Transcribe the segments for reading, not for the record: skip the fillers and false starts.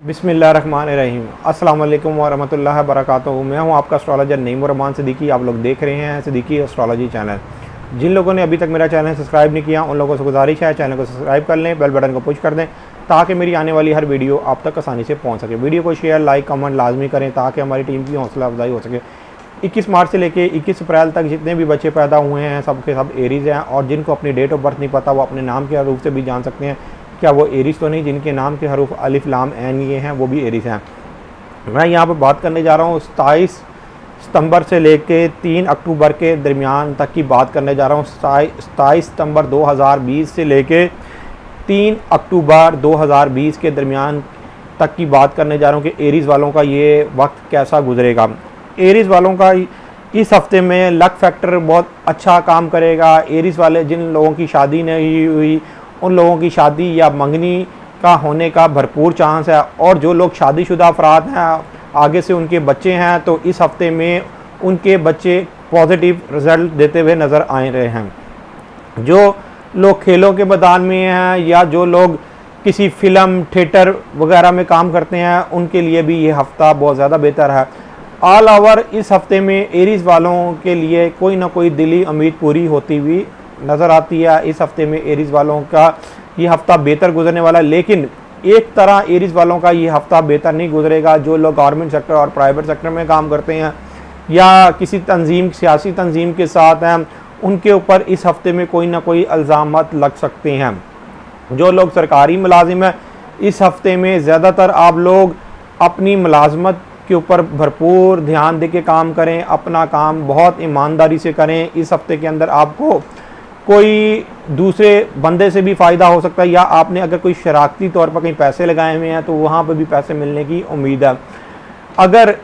बिस्मिल्लाहिर्रहमानिर्रहीम। अस्सलाम वालेकुम वरहमतुल्लाहि वबरकातुहू। मैं हूं आपका एस्ट्रोलॉजर नईम सिद्दीकी। आप लोग देख रहे हैं सिद्दीकी एस्ट्रोलॉजी चैनल। जिन लोगों ने अभी तक मेरा चैनल सब्सक्राइब नहीं किया उन लोगों से गुजारिश है चैनल को सब्सक्राइब कर लें, बेल बटन को पुश कर दें ताकि मेरी आने वाली हर वीडियो आप तक आसानी से पहुँच सके। वीडियो को शेयर लाइक कमेंट लाजमी करें ताकि हमारी टीम की हौसला अफजाई हो सके। 21 मार्च से लेकर 21 अप्रैल तक जितने भी बच्चे पैदा हुए हैं सब के सब एरीज़ हैं, और जिनको अपनी डेट ऑफ बर्थ नहीं पता वो अपने नाम के हरूफ से भी जान सकते हैं क्या वो एरीज़ तो नहीं। जिनके नाम के हरूफ अलिफ लाम ऐन ये हैं वो भी एरीज़ हैं। मैं यहाँ पर बात करने जा रहा हूँ 27 सितंबर से लेके 3 अक्टूबर के दरमियान तक की बात करने जा रहा हूँ। 27 सितंबर 2020 से लेके 3 अक्टूबर 2020 के दरमियान तक की बात करने जा रहा हूँ कि एरीज़ वालों का ये वक्त कैसा गुजरेगा। एरीज़ वालों का इस हफ्ते में लक फैक्टर बहुत अच्छा काम करेगा। एरीज़ वाले जिन लोगों की शादी नहीं हुई उन लोगों की शादी या मंगनी का होने का भरपूर चांस है, और जो लोग शादीशुदा अफराद हैं आगे से उनके बच्चे हैं तो इस हफ्ते में उनके बच्चे पॉजिटिव रिज़ल्ट देते हुए नज़र आ रहे हैं। जो लोग खेलों के मैदान में हैं या जो लोग किसी फिल्म थिएटर वगैरह में काम करते हैं उनके लिए भी ये हफ़्ता बहुत ज़्यादा बेहतर है। ऑल ओवर इस हफ्ते में एरीज़ वालों के लिए कोई ना कोई दिली उम्मीद पूरी होती हुई नज़र आती है। इस हफ्ते में एरीज़ वालों का ये हफ़्ता बेहतर गुजरने वाला है, लेकिन एक तरह एरीज़ वालों का ये हफ़्ता बेहतर नहीं गुजरेगा। जो लोग गवर्नमेंट सेक्टर और प्राइवेट सेक्टर में काम करते हैं या किसी तंजीम सियासी तंजीम के साथ हैं उनके ऊपर इस हफ्ते में कोई ना कोई इल्ज़ामात लग सकते हैं। जो लोग सरकारी मुलाजिम हैं इस हफ्ते में ज़्यादातर आप लोग अपनी मुलाजमत के ऊपर भरपूर ध्यान दे के काम करें, अपना काम बहुत ईमानदारी से करें। इस हफ्ते के अंदर आपको कोई दूसरे बंदे से भी फ़ायदा हो सकता है, या आपने अगर कोई शरारती तौर पर कहीं पैसे लगाए हुए हैं तो वहाँ पर भी पैसे मिलने की उम्मीद है। अगर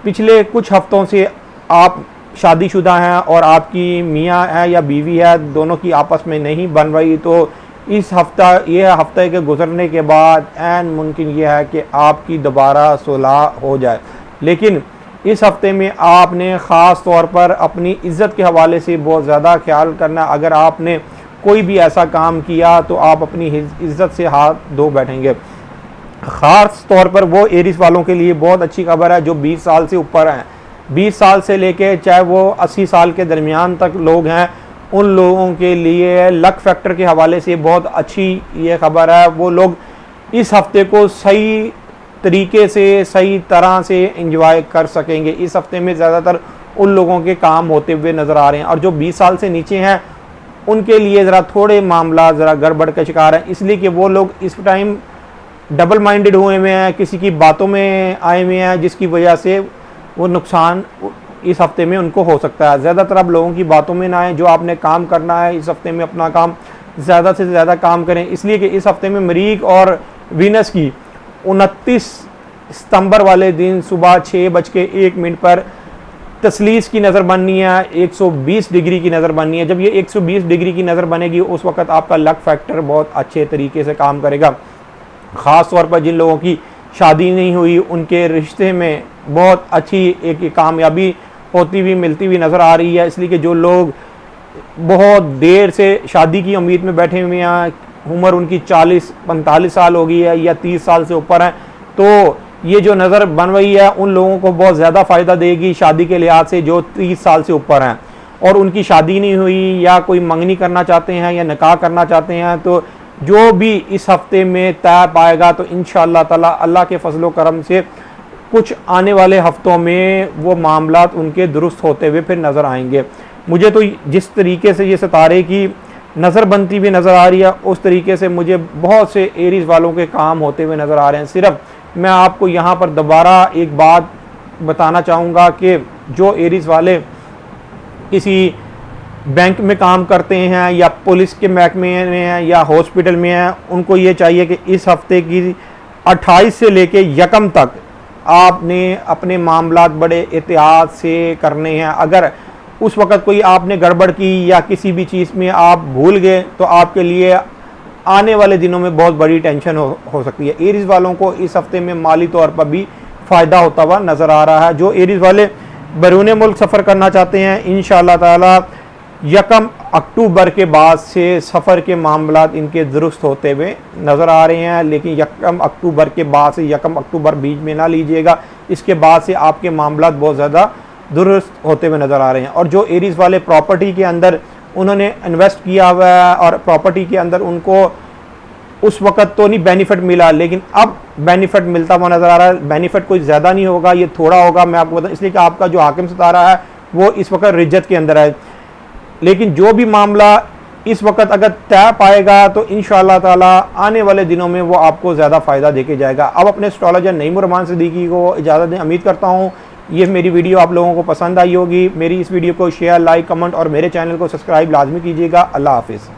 पिछले कुछ हफ्तों से आप शादीशुदा हैं और आपकी मियाँ है या बीवी है दोनों की आपस में नहीं बन रही तो इस हफ्ते के गुजरने के बाद ऐन मुमकिन यह है कि आपकी दोबारा सुलह हो जाए। लेकिन इस हफ्ते में आपने ख़ास तौर पर अपनी इज़्ज़त के हवाले से बहुत ज़्यादा ख्याल करना। अगर आपने कोई भी ऐसा काम किया तो आप अपनी इज़्ज़त से हाथ धो बैठेंगे। ख़ास तौर पर वो एरीज़ वालों के लिए बहुत अच्छी खबर है जो 20 साल से ऊपर हैं। 20 साल से लेके चाहे वो 80 साल के दरमियान तक लोग हैं उन लोगों के लिए लक फैक्टर के हवाले से बहुत अच्छी ये खबर है। वो लोग इस हफ्ते को सही तरीके से सही तरह से एंजॉय कर सकेंगे। इस हफ्ते में ज़्यादातर उन लोगों के काम होते हुए नज़र आ रहे हैं, और जो 20 साल से नीचे हैं उनके लिए ज़रा थोड़े मामला ज़रा गड़बड़ का शिकार है, इसलिए कि वो लोग इस टाइम डबल माइंडेड हुए हुए हैं, किसी की बातों में आए हुए हैं जिसकी वजह से वो नुकसान इस हफ्ते में उनको हो सकता है। ज़्यादातर आप लोगों की बातों में ना आए। जो आपने काम करना है इस हफ्ते में अपना काम ज़्यादा से ज़्यादा काम करें, इसलिए कि इस हफ्ते में मरीख और वीनस की 29 सितंबर वाले दिन सुबह 6:01 पर तसलीस की नज़र बननी है, 120 डिग्री की नज़र बननी है। जब ये 120 डिग्री की नज़र बनेगी उस वक़्त आपका लक फैक्टर बहुत अच्छे तरीके से काम करेगा। ख़ास तौर पर जिन लोगों की शादी नहीं हुई उनके रिश्ते में बहुत अच्छी एक कामयाबी होती हुई मिलती हुई नज़र आ रही है, इसलिए कि जो लोग बहुत देर से शादी की उम्मीद में बैठे हुए हैं, उम्र उनकी 40-45 साल हो गई है या 30 साल से ऊपर है, तो ये जो नज़र बन रही है उन लोगों को बहुत ज़्यादा फ़ायदा देगी शादी के लिहाज से जो 30 साल से ऊपर हैं और उनकी शादी नहीं हुई या कोई मंगनी करना चाहते हैं या निकाह करना चाहते हैं। तो जो भी इस हफ्ते में तय पाएगा तो इंशाअल्लाह ताला अल्लाह के फजलो करम से कुछ आने वाले हफ्तों में वो मामलात उनके दुरुस्त होते हुए फिर नज़र आएंगे। मुझे तो जिस तरीके से ये सितारे की नज़र बनती हुई नज़र आ रही है उस तरीके से मुझे बहुत से एरीज़ वालों के काम होते हुए नज़र आ रहे हैं। सिर्फ मैं आपको यहाँ पर दोबारा एक बात बताना चाहूँगा कि जो एरीज़ वाले किसी बैंक में काम करते हैं या पुलिस के महकमे में हैं या हॉस्पिटल में हैं उनको ये चाहिए कि इस हफ्ते की 28 से लेके 1 तक आपने अपने मामलात बड़े एहतियात से करने हैं। अगर उस वक़्त कोई आपने गड़बड़ की या किसी भी चीज़ में आप भूल गए तो आपके लिए आने वाले दिनों में बहुत बड़ी टेंशन हो सकती है। एरीज़ वालों को इस हफ्ते में माली तौर पर भी फ़ायदा होता हुआ नज़र आ रहा है। जो एरीज़ वाले बैरून मुल्क सफ़र करना चाहते हैं इंशाअल्लाह ताला 1 अक्टूबर के बाद से सफ़र के मामलात इनके दुरुस्त होते हुए नज़र आ रहे हैं, लेकिन 1 अक्टूबर के बाद से 1 अक्टूबर बीच में ना लीजिएगा, इसके बाद से आपके मामलात बहुत ज़्यादा दुरुस्त होते हुए नज़र आ रहे हैं। और जो एरीज वाले प्रॉपर्टी के अंदर उन्होंने इन्वेस्ट किया हुआ है और प्रॉपर्टी के अंदर उनको उस वक़्त तो नहीं बेनिफिट मिला, लेकिन अब बेनिफिट मिलता हुआ नज़र आ रहा है। बेनिफिट कोई ज़्यादा नहीं होगा, ये थोड़ा होगा, मैं आपको बताऊँ, इसलिए कि आपका जो हाकिम सितारा है वो इस वक्त रिज्जत के अंदर है। लेकिन जो भी मामला इस वक्त अगर तय पाएगा तो इंशाअल्लाह ताला आने वाले दिनों में वो आपको ज़्यादा फ़ायदा देके जाएगा। अब अपने एस्ट्रोलॉजर नईम रहमान सिद्दीकी को इजाज़त दें। उम्मीद करता हूँ ये मेरी वीडियो आप लोगों को पसंद आई होगी। मेरी इस वीडियो को शेयर, लाइक, कमेंट और मेरे चैनल को सब्सक्राइब लाजमी कीजिएगा। अल्लाह हाफिज़।